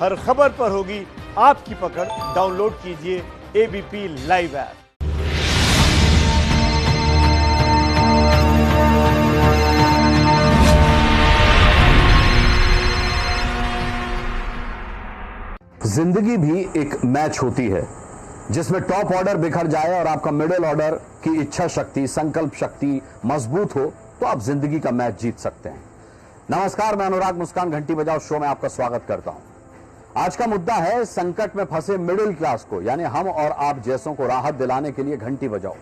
हर खबर पर होगी आपकी पकड़। डाउनलोड कीजिए एबीपी लाइव ऐप। जिंदगी भी एक मैच होती है जिसमें टॉप ऑर्डर बिखर जाए और आपका मिडिल ऑर्डर की इच्छा शक्ति, संकल्प शक्ति मजबूत हो तो आप जिंदगी का मैच जीत सकते हैं। नमस्कार, मैं अनुराग मुस्कान घंटी बजाओ शो में आपका स्वागत करता हूं। आज का मुद्दा है संकट में फंसे मिडिल क्लास को, यानी हम और आप जैसों को राहत दिलाने के लिए घंटी बजाओ।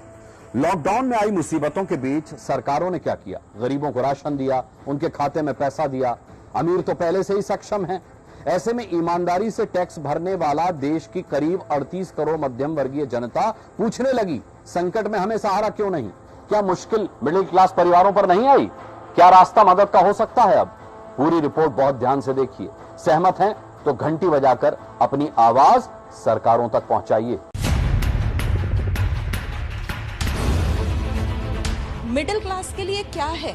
लॉकडाउन में आई मुसीबतों के बीच सरकारों ने क्या किया? गरीबों को राशन दिया, उनके खाते में पैसा दिया। अमीर तो पहले से ही सक्षम है। ऐसे में ईमानदारी से टैक्स भरने वाला देश की करीब 38 करोड़ मध्यम वर्गीय जनता पूछने लगी, संकट में हमें सहारा क्यों नहीं? क्या मुश्किल मिडिल क्लास परिवारों पर नहीं आई? क्या रास्ता मदद का हो सकता है? अब पूरी रिपोर्ट बहुत ध्यान से देखिए। सहमत हैं तो घंटी बजाकर अपनी आवाज सरकारों तक पहुंचाइए। मिडिल क्लास के लिए क्या है?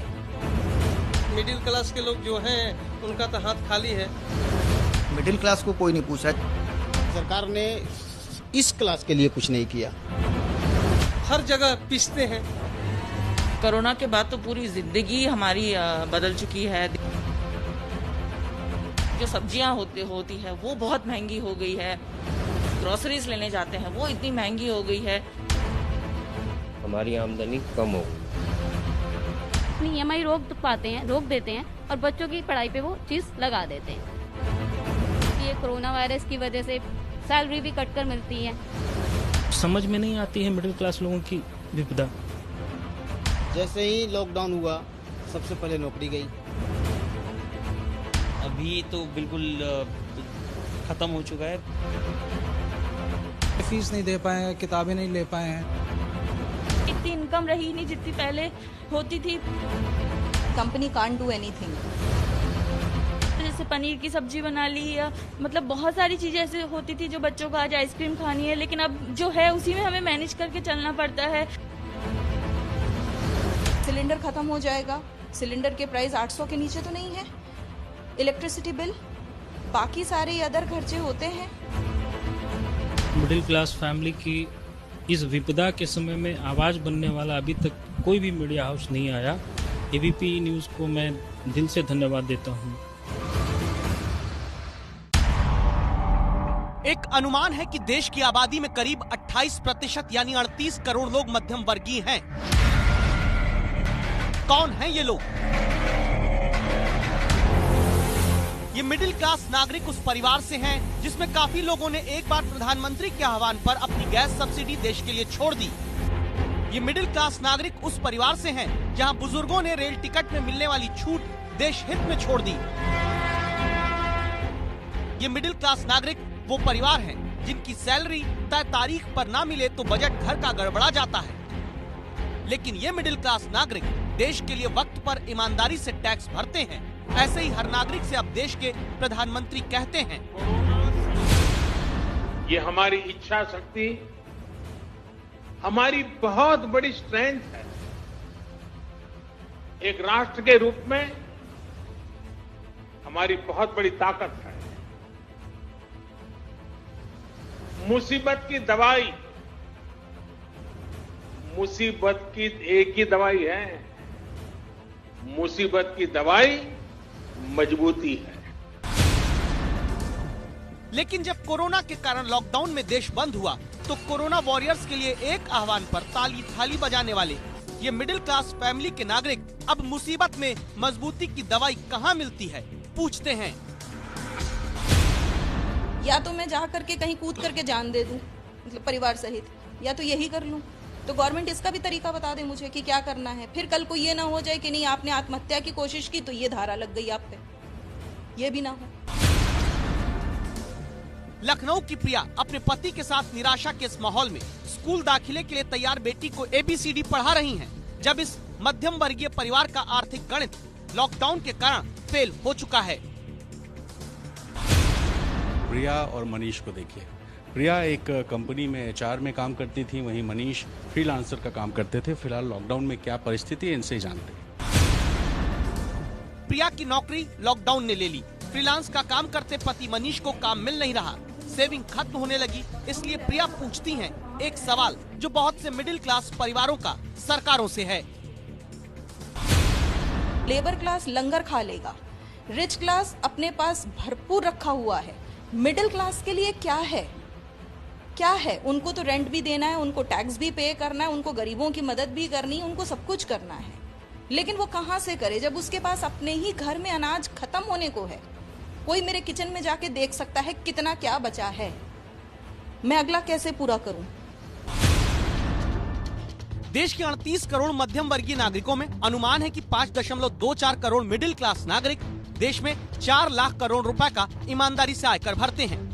मिडिल क्लास के लोग जो हैं उनका तो हाथ खाली है। मिडिल क्लास को कोई नहीं पूछा। सरकार ने इस क्लास के लिए कुछ नहीं किया। हर जगह पिसते हैं। कोरोना के बाद तो पूरी जिंदगी हमारी बदल चुकी है। जो सब्जियां होती है वो बहुत महंगी हो गई है। ग्रोसरीज लेने जाते हैं वो इतनी महंगी हो गई है। हमारी आमदनी कम हो गई। अपनी EMI रोक देते हैं और बच्चों की पढ़ाई पे वो चीज लगा देते हैं। ये कोरोना वायरस की वजह से सैलरी भी कट कर मिलती है। समझ में नहीं आती है मिडिल क्लास लोगों की विपदा। जैसे ही लॉकडाउन हुआ सबसे पहले नौकरी गई। अभी तो बिल्कुल खत्म हो चुका है। फीस नहीं दे पाए हैं, किताबें नहीं ले पाए हैं। इतनी इनकम रही नहीं जितनी पहले होती थी। Company can't do anything. जैसे पनीर की सब्जी बना ली, या मतलब बहुत सारी चीजें ऐसे होती थी जो बच्चों को आज आइसक्रीम खानी है, लेकिन अब जो है उसी में हमें मैनेज करके चलना पड़ता है। सिलेंडर खत्म हो जाएगा। सिलेंडर के प्राइस 800 के नीचे तो नहीं है। इलेक्ट्रिसिटी बिल, बाकी सारे अदर खर्चे होते हैं। मिडिल क्लास फैमिली की इस विपदा के समय में आवाज बनने वाला अभी तक कोई भी मीडिया हाउस नहीं आया। एबीपी न्यूज को मैं दिल से धन्यवाद देता हूं। एक अनुमान है कि देश की आबादी में करीब 28% यानी 38 करोड़ लोग मध्यम वर्गीय हैं। कौन हैं ये लोग? ये मिडिल क्लास नागरिक उस परिवार से हैं जिसमें काफी लोगों ने एक बार प्रधानमंत्री के आह्वान पर अपनी गैस सब्सिडी देश के लिए छोड़ दी। ये मिडिल क्लास नागरिक उस परिवार से हैं जहां बुजुर्गों ने रेल टिकट में मिलने वाली छूट देश हित में छोड़ दी। ये मिडिल क्लास नागरिक वो परिवार हैं जिनकी सैलरी तय तारीख पर ना मिले तो बजट घर का गड़बड़ा जाता है। लेकिन ये मिडिल क्लास नागरिक देश के लिए वक्त पर ईमानदारी से टैक्स भरते हैं। ऐसे ही हर नागरिक से अब देश के प्रधानमंत्री कहते हैं, ये हमारी इच्छा शक्ति, हमारी बहुत बड़ी स्ट्रेंथ है। एक राष्ट्र के रूप में हमारी बहुत बड़ी ताकत है। मुसीबत की दवाई, मुसीबत की एक ही दवाई है, मुसीबत की दवाई मजबूती है। लेकिन जब कोरोना के कारण लॉकडाउन में देश बंद हुआ तो कोरोना वॉरियर्स के लिए एक आह्वान पर ताली थाली बजाने वाले ये मिडिल क्लास फैमिली के नागरिक अब मुसीबत में मजबूती की दवाई कहां मिलती है पूछते हैं। या तो मैं जा करके कहीं कूद करके जान दे दूं, मतलब परिवार सहित, या तो यही कर लूं। तो गवर्नमेंट इसका भी तरीका बता दे मुझे कि क्या करना है। फिर कल को ये ना हो जाए कि नहीं आपने आत्महत्या की कोशिश की तो ये धारा लग गई आप पे, ये भी ना हो। लखनऊ की प्रिया अपने पति के साथ निराशा के इस माहौल में स्कूल दाखिले के लिए तैयार बेटी को ABCD पढ़ा रही हैं, जब इस मध्यम वर्गीय परिवार का आर्थिक गणित लॉकडाउन के कारण फेल हो चुका है। प्रिया और मनीष को देखिए। प्रिया एक कंपनी में HR में काम करती थी, वहीं मनीष फ्रीलांसर का काम करते थे। फिलहाल लॉकडाउन में क्या परिस्थिति है इनसे जानते हैं। प्रिया की नौकरी लॉकडाउन ने ले ली। फ्रीलांस का काम करते पति मनीष को काम मिल नहीं रहा, सेविंग खत्म होने लगी, इसलिए प्रिया पूछती हैं एक सवाल जो बहुत से मिडिल क्लास परिवारों का सरकारों से है। लेबर क्लास लंगर खा लेगा, रिच क्लास अपने पास भरपूर रखा हुआ है, मिडिल क्लास के लिए क्या है? क्या है? उनको तो रेंट भी देना है, उनको टैक्स भी पे करना है, उनको गरीबों की मदद भी करनी है, उनको सब कुछ करना है, लेकिन वो कहाँ से करे जब उसके पास अपने ही घर में अनाज खत्म होने को है। कोई मेरे किचन में जाके देख सकता है कितना क्या बचा है, मैं अगला कैसे पूरा करूं? देश के 38 करोड़ मध्यम वर्गीय नागरिकों में अनुमान है कि 5.24 करोड़ मिडिल क्लास नागरिक देश में 4 लाख करोड़ रुपए का ईमानदारी से आयकर भरते हैं।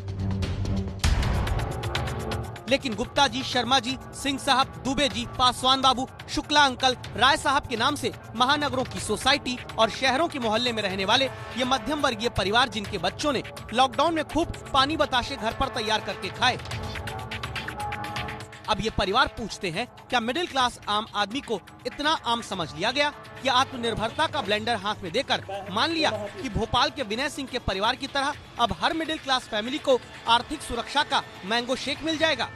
लेकिन गुप्ता जी, शर्मा जी, सिंह साहब, दुबे जी, पासवान बाबू, शुक्ला अंकल, राय साहब के नाम से महानगरों की सोसाइटी और शहरों के मोहल्ले में रहने वाले ये मध्यम वर्गीय परिवार, जिनके बच्चों ने लॉकडाउन में खूब पानी बताशे घर पर तैयार करके खाए, अब ये परिवार पूछते हैं, क्या मिडिल क्लास आम आदमी को इतना आम समझ लिया गया कि आत्मनिर्भरता का ब्लेंडर हाथ में देकर मान लिया कि भोपाल के विनय सिंह के परिवार की तरह अब हर मिडिल क्लास फैमिली को आर्थिक सुरक्षा का मैंगो शेक मिल जाएगा?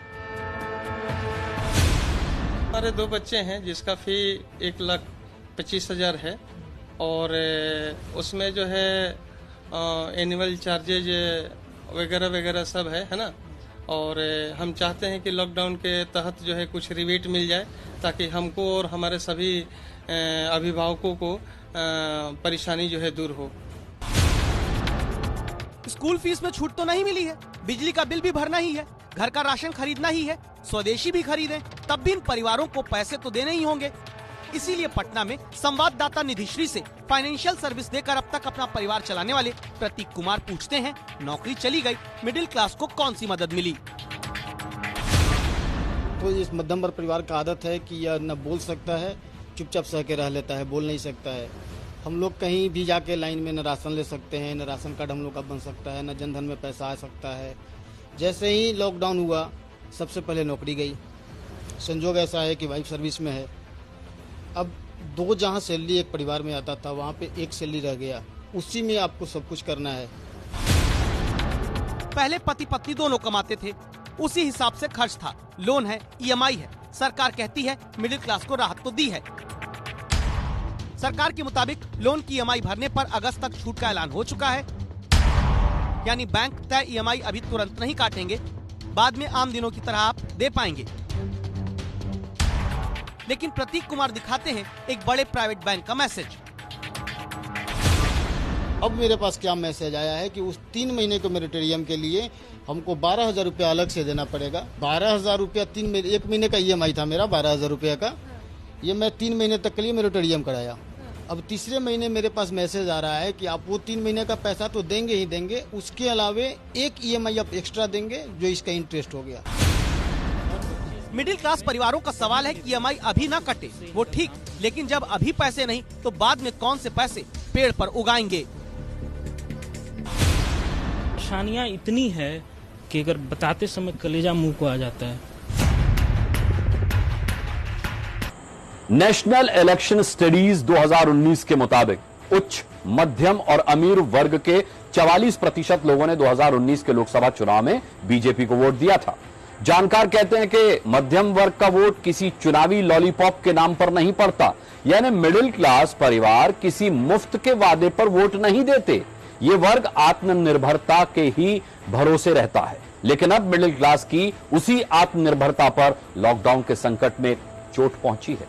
हमारे 2 बच्चे हैं जिसका फी 1,25,000 है और उसमें जो है एनुअल चार्जेज वगैरह वगैरह सब है ना। और हम चाहते हैं कि लॉकडाउन के तहत जो है कुछ रिबेट मिल जाए ताकि हमको और हमारे सभी अभिभावकों को परेशानी जो है दूर हो। स्कूल फीस में छूट तो नहीं मिली है, बिजली का बिल भी भरना ही है, घर का राशन खरीदना ही है, स्वदेशी भी खरीदें, तब भी इन परिवारों को पैसे तो देने ही होंगे। इसीलिए पटना में संवाददाता निधिश्री से फाइनेंशियल सर्विस देकर अब तक अपना परिवार चलाने वाले प्रतीक कुमार पूछते हैं, नौकरी चली गई, मिडिल क्लास को कौन सी मदद मिली? तो इस मध्यम वर्ग परिवार का आदत है कि यह न बोल सकता है, चुपचाप सह के रह लेता है, बोल नहीं सकता है। हम लोग कहीं भी जाके लाइन में न राशन ले सकते हैं, न राशन कार्ड हम लोग का बन सकता है, न जनधन में पैसा आ सकता है। जैसे ही लॉकडाउन हुआ सबसे पहले नौकरी गई। संजोग ऐसा है कि वाइफ सर्विस में है। अब 2 जहाँ सैलरी एक परिवार में आता था वहाँ पे 1 सैलरी रह गया, उसी में आपको सब कुछ करना है। पहले पति पत्नी दोनों कमाते थे, उसी हिसाब से खर्च था, लोन है, EMI है। सरकार कहती है मिडिल क्लास को राहत तो दी है। सरकार के मुताबिक लोन की EMI भरने पर अगस्त तक छूट का ऐलान हो चुका है, यानी बैंक तय EMI अभी तुरंत नहीं काटेंगे, बाद में आम दिनों की तरह आप दे पाएंगे। लेकिन प्रतीक कुमार दिखाते हैं एक बड़े प्राइवेट बैंक का मैसेज। अब मेरे पास क्या मैसेज आया है कि उस 3 महीने के मोरेटोरियम के लिए हमको 12,000 रुपया अलग से देना पड़ेगा। 12,000 रुपया 1 महीने का EMI था मेरा 12,000 रुपया का, ये मैं 3 महीने तक के लिए मोरेटोरियम कराया। अब तीसरे महीने मेरे पास मैसेज आ रहा है कि आप वो 3 महीने का पैसा तो देंगे ही देंगे, उसके अलावे एक EMI आप एक्स्ट्रा देंगे जो इसका इंटरेस्ट हो गया। मिडिल क्लास परिवारों का सवाल है कि EMI अभी ना कटे वो ठीक, लेकिन जब अभी पैसे नहीं तो बाद में कौन से पैसे पेड़ पर उगाएंगे? परेशानियां इतनी है कि अगर बताते समय कलेजा मुंह को आ जाता है। नेशनल इलेक्शन स्टडीज 2019 के मुताबिक उच्च, मध्यम और अमीर वर्ग के 44% लोगों ने 2019 के लोकसभा चुनाव में बीजेपी को वोट दिया था। जानकार कहते हैं कि मध्यम वर्ग का वोट किसी चुनावी लॉलीपॉप के नाम पर नहीं पड़ता, यानी मिडिल क्लास परिवार किसी मुफ्त के वादे पर वोट नहीं देते। ये वर्ग आत्मनिर्भरता के ही भरोसे रहता है, लेकिन अब मिडिल क्लास की उसी आत्मनिर्भरता पर लॉकडाउन के संकट में चोट पहुंची है।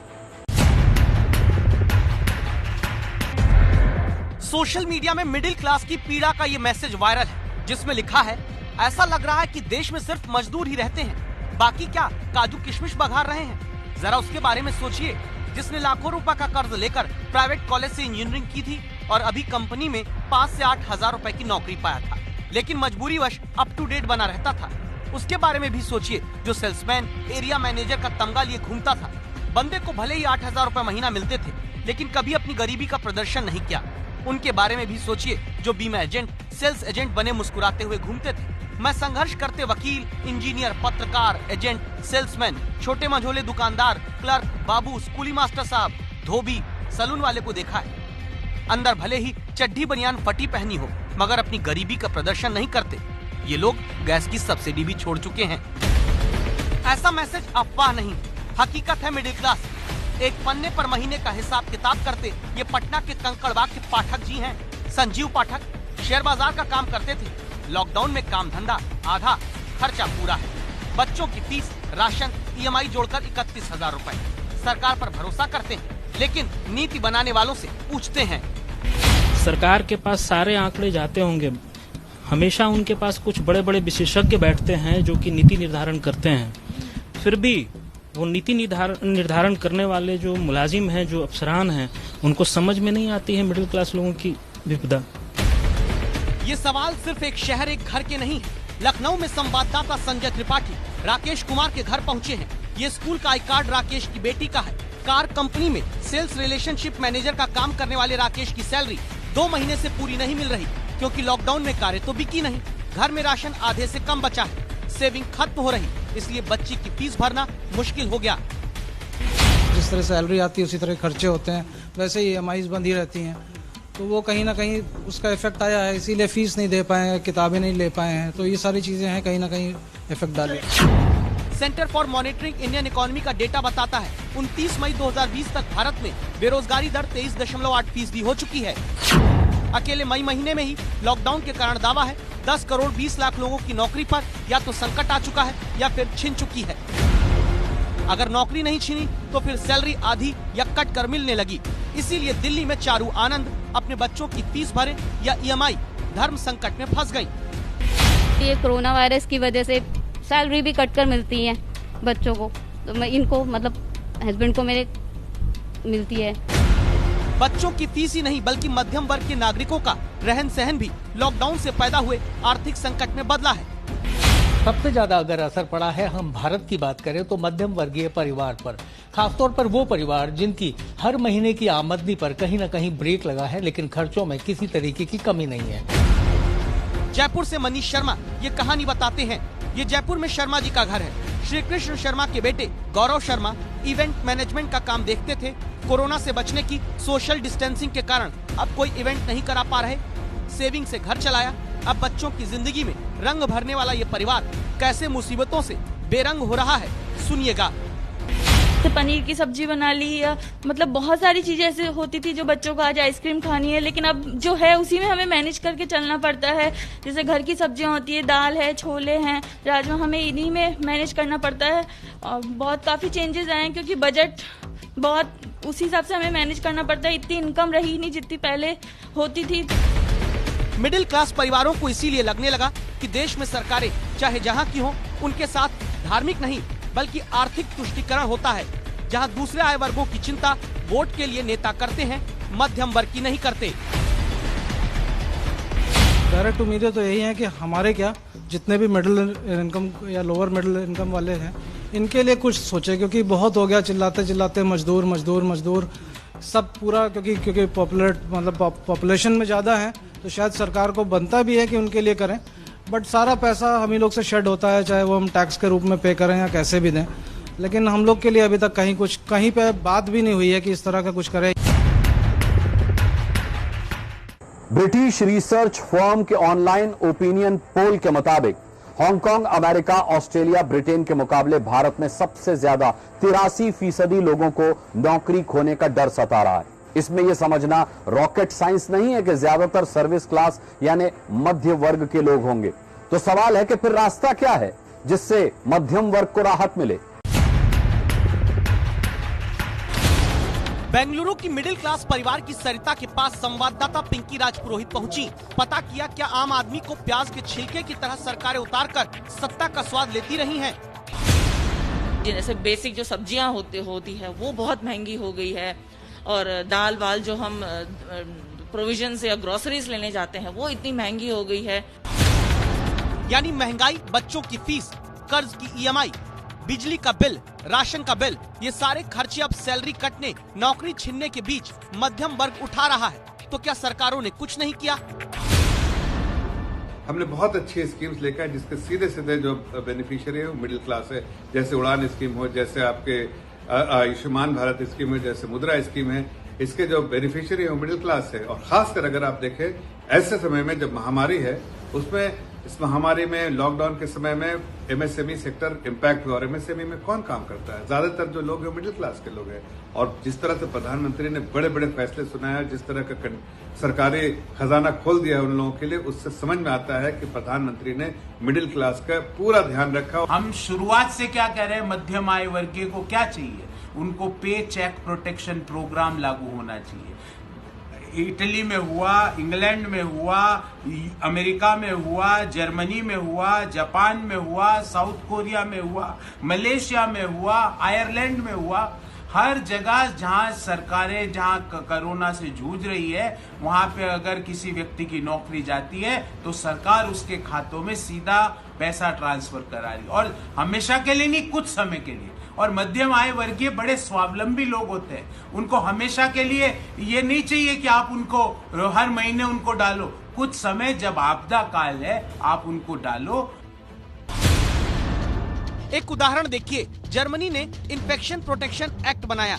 सोशल मीडिया में मिडिल क्लास की पीड़ा का ये मैसेज वायरल है, जिसमें लिखा है, ऐसा लग रहा है कि देश में सिर्फ मजदूर ही रहते हैं, बाकी क्या काजू किशमिश बघार रहे हैं। जरा उसके बारे में सोचिए, जिसने लाखों रुपए का कर्ज लेकर प्राइवेट कॉलेज से इंजीनियरिंग की थी और अभी कंपनी में 5 से 8 हजार रुपए की नौकरी पाया था, लेकिन मजबूरीवश अप टू डेट बना रहता था। उसके बारे में भी सोचिए, जो सेल्समैन, एरिया मैनेजर का तमगा लिए घूमता था। बंदे को भले ही 8,000 रुपए महीना मिलते थे, लेकिन कभी अपनी गरीबी का प्रदर्शन नहीं किया। उनके बारे में भी सोचिए, जो बीमा एजेंट, सेल्स एजेंट बने मुस्कुराते हुए घूमते थे। मैं संघर्ष करते वकील, इंजीनियर, पत्रकार, एजेंट, सेल्समैन, छोटे मझोले दुकानदार, क्लर्क, बाबू, स्कूली मास्टर साहब, धोबी, सलून वाले को देखा है। अंदर भले ही चड्डी बनियान फटी पहनी हो, मगर अपनी गरीबी का प्रदर्शन नहीं करते। ये लोग गैस की सब्सिडी भी छोड़ चुके हैं। ऐसा मैसेज अफवाह नहीं, हकीकत है मिडिल क्लास। एक पन्ने पर महीने का हिसाब किताब करते ये पटना के कंकड़बाग के पाठक जी हैं। संजीव पाठक शेयर बाजार का काम करते थे। लॉकडाउन में काम धंधा आधा, खर्चा पूरा है। बच्चों की फीस, राशन, EMI जोड़कर 31,000 रुपए। सरकार पर भरोसा करते हैं, लेकिन नीति बनाने वालों से पूछते हैं। सरकार के पास सारे आंकड़े जाते होंगे, हमेशा उनके पास कुछ बड़े बड़े विशेषज्ञ बैठते हैं जो कि नीति निर्धारण करते हैं। फिर भी वो नीति निर्धारण करने वाले जो मुलाजिम हैं, जो अफसरान हैं, उनको समझ में नहीं आती है मिडिल क्लास लोगों की विपदा। ये सवाल सिर्फ एक शहर एक घर के नहीं। लखनऊ में संवाददाता संजय त्रिपाठी राकेश कुमार के घर पहुंचे हैं। ये स्कूल का आई कार्ड राकेश की बेटी का है। कार कंपनी में सेल्स रिलेशनशिप मैनेजर का काम करने वाले राकेश की सैलरी 2 महीने से पूरी नहीं मिल रही, क्योंकि लॉकडाउन में कारें तो बिकी नहीं। घर में राशन आधे से कम बचा है, सेविंग खत्म हो रही, इसलिए बच्ची की फीस भरना मुश्किल हो गया। जिस तरह सैलरी आती है उसी तरह खर्चे होते हैं, वैसे ही EMIs बंधी रहती हैं, तो वो कहीं ना कहीं उसका इफेक्ट आया है। इसीलिए फीस नहीं दे पाए हैं, किताबें नहीं ले पाए हैं, तो ये सारी चीजें हैं कहीं ना कहीं इफेक्ट डाले। Centre for monitoring Indian economy का डेटा बताता है 29 मई 2020 तक भारत में बेरोजगारी दर 23.8% हो चुकी है। अकेले मई महीने में ही लॉकडाउन के कारण दावा है 10 करोड़ 20 लाख लोगों की नौकरी पर या तो संकट आ चुका है या फिर छिन चुकी है। अगर नौकरी नहीं छिनी तो फिर सैलरी आधी या कट कर मिलने लगी। इसीलिए दिल्ली में चारू आनंद अपने बच्चों की फीस भरे या EMI धर्म संकट में फंस गयी। ये कोरोना वायरस की वजह से सैलरी भी कट कर मिलती है बच्चों को, तो मैं इनको मतलब हस्बैंड को मेरे मिलती है। बच्चों की फीस ही नहीं बल्कि मध्यम वर्ग के नागरिकों का रहन सहन भी लॉकडाउन से पैदा हुए आर्थिक संकट में बदला है। सबसे ज्यादा अगर असर पड़ा है, हम भारत की बात करें तो मध्यम वर्गीय परिवार पर, खासतौर पर वो परिवार जिनकी हर महीने की आमदनी पर कहीं न कहीं ब्रेक लगा है, लेकिन खर्चों में किसी तरीके की कमी नहीं है। जयपुर से मनीष शर्मा ये कहानी बताते हैं। ये जयपुर में शर्मा जी का घर है। श्री कृष्ण शर्मा के बेटे गौरव शर्मा इवेंट मैनेजमेंट का काम देखते थे। कोरोना से बचने की सोशल डिस्टेंसिंग के कारण अब कोई इवेंट नहीं करा पा रहे। सेविंग से घर चलाया। अब बच्चों की जिंदगी में रंग भरने वाला ये परिवार कैसे मुसीबतों से बेरंग हो रहा है, सुनिएगा। तो पनीर की सब्जी बना ली, या मतलब बहुत सारी चीजें ऐसे होती थी जो बच्चों को आज आइसक्रीम खानी है, लेकिन अब जो है उसी में हमें मैनेज करके चलना पड़ता है। जैसे घर की सब्जियां होती है, दाल है, छोले हैं, राजमा, हमें इन्हीं में मैनेज करना पड़ता है। और बहुत काफी चेंजेस आए हैं, क्योंकि बजट बहुत उसी हिसाब से हमें मैनेज करना पड़ता है। इतनी इनकम रही नहीं जितनी पहले होती थी। मिडिल क्लास परिवारों को इसीलिए लगने लगा कि देश में सरकारें चाहे जहां की हों, उनके साथ धार्मिक नहीं बल्कि आर्थिक तुष्टीकरण होता है। जहां दूसरे आय वर्गों की चिंता वोट के लिए नेता करते हैं, मध्यम वर्ग की नहीं करते। डायरेक्ट उम्मीदें तो यही है कि हमारे क्या जितने भी मिडिल इनकम या लोअर मिडिल इनकम वाले हैं, इनके लिए कुछ सोचे, क्योंकि बहुत हो गया चिल्लाते चिल्लाते मजदूर मजदूर मजदूर सब पूरा, क्योंकि पॉपुलेशन में ज़्यादा है, तो शायद सरकार को बनता भी है कि उनके लिए करें, बट सारा पैसा हम ही लोग से शेड होता है, चाहे वो हम टैक्स के रूप में पे करें या कैसे भी दें। लेकिन हम लोग के लिए अभी तक कहीं पे बात भी नहीं हुई है कि इस तरह का कुछ करें। ब्रिटिश रिसर्च फर्म के ऑनलाइन ओपिनियन पोल के मुताबिक हांगकांग, अमेरिका, ऑस्ट्रेलिया, ब्रिटेन के मुकाबले भारत में सबसे ज्यादा 83% लोगों को नौकरी खोने का डर सता रहा है। इसमें यह समझना रॉकेट साइंस नहीं है कि ज्यादातर सर्विस क्लास यानी मध्य वर्ग के लोग होंगे। तो सवाल है कि फिर रास्ता क्या है जिससे मध्यम वर्ग को राहत मिले। बेंगलुरु की मिडिल क्लास परिवार की सरिता के पास संवाददाता पिंकी राज पुरोहित पहुंची। पता किया क्या आम आदमी को प्याज के छिलके की तरह सरकारें उतारकर सत्ता का स्वाद लेती रही हैं। जैसे बेसिक जो सब्जियां होती है वो बहुत महंगी हो गई है, और दाल वाल जो हम प्रोविजन या ग्रोसरीज लेने जाते हैं वो इतनी महंगी हो गई है। यानी महंगाई, बच्चों की फीस, कर्ज की EMI, बिजली का बिल, राशन का बिल, ये सारे खर्चे अब सैलरी कटने, नौकरी छीनने के बीच मध्यम वर्ग उठा रहा है। तो क्या सरकारों ने कुछ नहीं किया? हमने बहुत अच्छी स्कीम्स लेकर जिसके सीधे सीधे जो बेनिफिशियरी है वो मिडिल क्लास है। जैसे उड़ान स्कीम हो, जैसे आपके आयुष्मान भारत स्कीम है, जैसे मुद्रा स्कीम है, इसके जो बेनिफिशियरी है वो मिडिल क्लास है। और खासकर अगर आप देखें ऐसे समय में जब महामारी है, उसमें इस महामारी में लॉकडाउन के समय में एमएसएमई सेक्टर इम्पैक्ट हुआ और एमएसएमई में कौन काम करता है? ज्यादातर जो लोग हैं मिडिल क्लास के लोग हैं। और जिस तरह से प्रधानमंत्री ने बड़े बड़े फैसले सुनाया, जिस तरह का सरकारी खजाना खोल दिया है उन लोगों के लिए, उससे समझ में आता है कि प्रधानमंत्री ने मिडिल क्लास का पूरा ध्यान रखा। हम शुरुआत से क्या कह रहे हैं, मध्यम आय वर्गीय को क्या चाहिए? उनको पे चेक प्रोटेक्शन प्रोग्राम लागू होना चाहिए। इटली में हुआ, इंग्लैंड में हुआ, अमेरिका में हुआ, जर्मनी में हुआ, जापान में हुआ, साउथ कोरिया में हुआ, मलेशिया में हुआ, आयरलैंड में हुआ। हर जगह जहां सरकारें जहां कोरोना से जूझ रही है, वहां पे अगर किसी व्यक्ति की नौकरी जाती है तो सरकार उसके खातों में सीधा पैसा ट्रांसफर करा रही, और हमेशा के लिए नहीं, कुछ समय के लिए। और मध्यम आय वर्गीय बड़े स्वावलंबी लोग होते हैं, उनको हमेशा के लिए ये नहीं चाहिए कि आप उनको हर महीने उनको डालो। कुछ समय जब आपदा काल है, आप उनको डालो। एक उदाहरण देखिए, जर्मनी ने इन्फेक्शन प्रोटेक्शन एक्ट बनाया,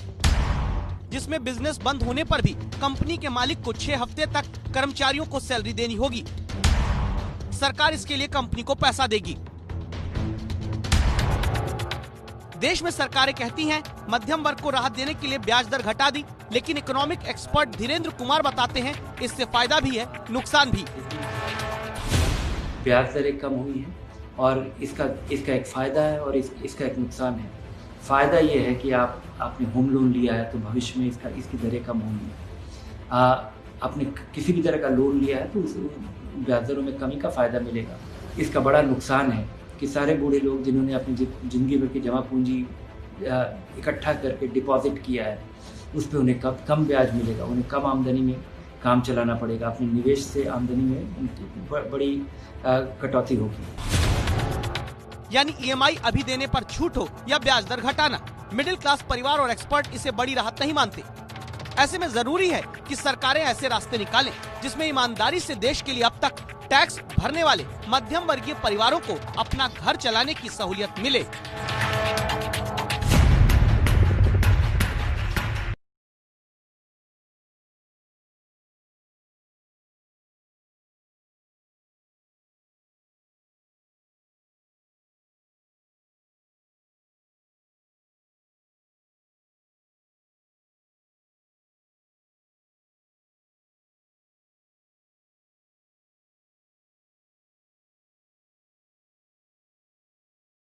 जिसमें बिजनेस बंद होने पर भी कंपनी के मालिक को 6 हफ्ते तक कर्मचारियों को सैलरी देनी होगी। सरकार इसके लिए कंपनी को पैसा देगी। देश में सरकारें कहती हैं मध्यम वर्ग को राहत देने के लिए ब्याज दर घटा दी, लेकिन इकोनॉमिक एक्सपर्ट धीरेन्द्र कुमार बताते हैं इससे फायदा भी है, नुकसान भी। ब्याज दरें कम हुई है और इसका एक फायदा है और इसका एक नुकसान है। फायदा ये है कि आपने होम लोन लिया है तो भविष्य में इसकी दरें कम होंगी। आपने किसी भी तरह का लोन लिया है तो उस ब्याज दरों में कमी का फायदा मिलेगा। इसका बड़ा नुकसान है कि सारे बूढ़े लोग जिन्होंने अपनी जिंदगी भर की जमा पूंजी इकट्ठा करके डिपॉजिट किया है, उस पर उन्हें कम ब्याज मिलेगा, उन्हें कम आमदनी में काम चलाना पड़ेगा। अपने निवेश से आमदनी में बड़ी कटौती होगी। यानी ईएमआई अभी देने पर छूट हो या ब्याज दर घटाना, मिडिल क्लास परिवार और एक्सपर्ट इसे बड़ी राहत नहीं मानते। ऐसे में जरूरी है कि सरकारें ऐसे रास्ते निकालें जिसमें ईमानदारी से देश के लिए अब तक टैक्स भरने वाले मध्यम वर्गीय परिवारों को अपना घर चलाने की सहूलियत मिले।